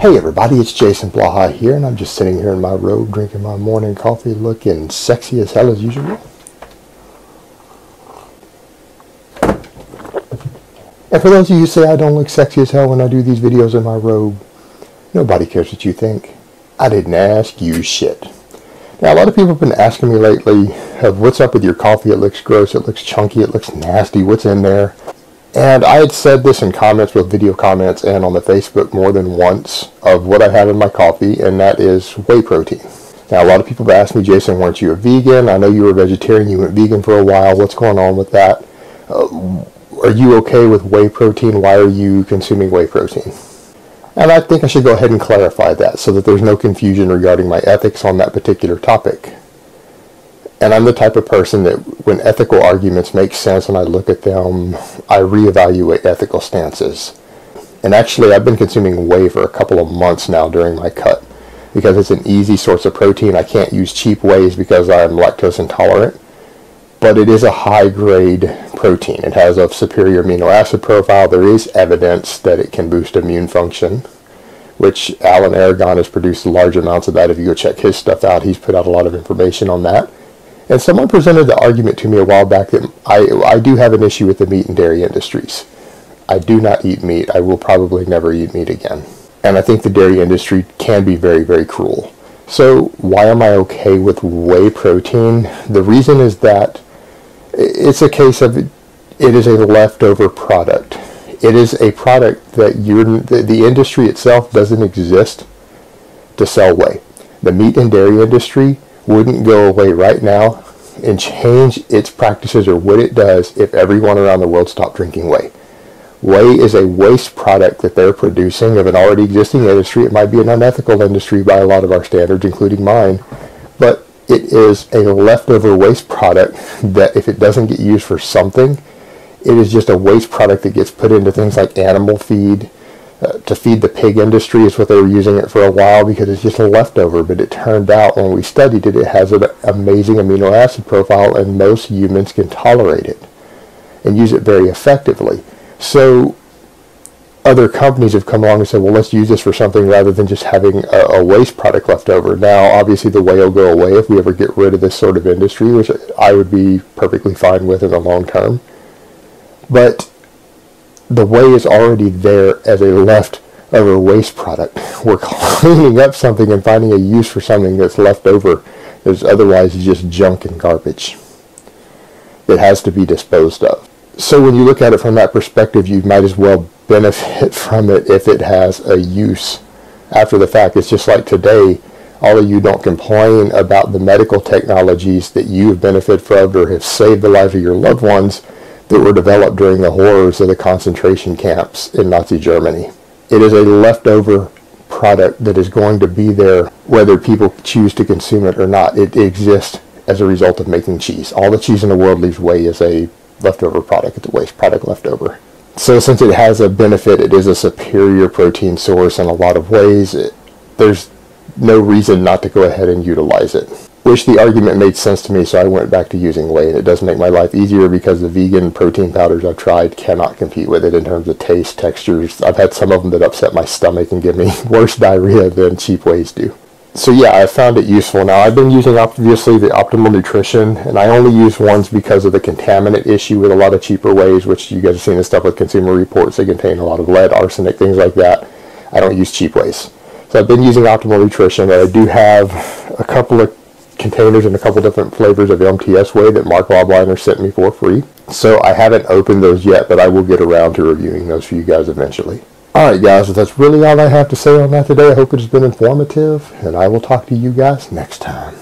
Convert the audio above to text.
Hey everybody, it's Jason Blaha here, and I'm just sitting here in my robe drinking my morning coffee looking sexy as hell as usual. And for those of you who say I don't look sexy as hell when I do these videos in my robe, nobody cares what you think. I didn't ask you shit. Now a lot of people have been asking me lately of what's up with your coffee. It looks gross, it looks chunky, it looks nasty, what's in there? And I had said this in comments, with video comments, and on the Facebook more than once of what I have in my coffee, and that is whey protein. Now, a lot of people have asked me, Jason, weren't you a vegan? I know you were a vegetarian. You went vegan for a while. What's going on with that? Are you okay with whey protein? Why are you consuming whey protein? And I think I should go ahead and clarify that so that there's no confusion regarding my ethics on that particular topic. And I'm the type of person that when ethical arguments make sense and I look at them, I reevaluate ethical stances. And actually, I've been consuming whey for a couple of months now during my cut because it's an easy source of protein. I can't use cheap wheys because I'm lactose intolerant, but it is a high-grade protein. It has a superior amino acid profile. There is evidence that it can boost immune function, which Alan Aragon has produced large amounts of that. If you go check his stuff out, he's put out a lot of information on that. And someone presented the argument to me a while back that I do have an issue with the meat and dairy industries. I do not eat meat. I will probably never eat meat again. And I think the dairy industry can be very, very cruel. So why am I okay with whey protein? The reason is that it's a case of it is a leftover product. It is a product that the industry itself doesn't exist to sell whey. The meat and dairy industry wouldn't go away right now and change its practices or what it does if everyone around the world stopped drinking whey. Whey is a waste product that they're producing of an already existing industry. It might be an unethical industry by a lot of our standards, including mine, but it is a leftover waste product that if it doesn't get used for something, it is just a waste product that gets put into things like animal feed. To feed the pig industry is what they were using it for a while because it's just a leftover. But it turned out when we studied it, it has an amazing amino acid profile and most humans can tolerate it and use it very effectively. So other companies have come along and said, well, let's use this for something rather than just having a waste product left over. Now, obviously, the whey will go away if we ever get rid of this sort of industry, which I would be perfectly fine with in the long term. But the whey is already there as a leftover waste product. We're cleaning up something and finding a use for something that's left over that's otherwise just junk and garbage. It has to be disposed of. So when you look at it from that perspective, you might as well benefit from it if it has a use after the fact. It's just like today, all of you don't complain about the medical technologies that you have benefited from or have saved the lives of your loved ones that were developed during the horrors of the concentration camps in Nazi Germany. It is a leftover product that is going to be there whether people choose to consume it or not. It exists as a result of making cheese. All the cheese in the world leaves whey as a leftover product. It's a waste product leftover. So since it has a benefit, it is a superior protein source in a lot of ways. There's no reason not to go ahead and utilize it. Wish the argument made sense to me, so I went back to using whey, and it does make my life easier because the vegan protein powders I've tried cannot compete with it in terms of taste, textures. I've had some of them that upset my stomach and give me worse diarrhea than cheap wheys do. So yeah, I found it useful. Now, I've been using, obviously, the Optimal Nutrition, and I only use ones because of the contaminant issue with a lot of cheaper wheys, which you guys have seen the stuff with Consumer Reports. They contain a lot of lead, arsenic, things like that. I don't use cheap wheys. So I've been using Optimal Nutrition, and I do have a couple of containers and a couple different flavors of MTS whey that Mark Lobliner sent me for free. So I haven't opened those yet, but I will get around to reviewing those for you guys eventually. Alright guys, that's really all I have to say on that today. I hope it has been informative, and I will talk to you guys next time.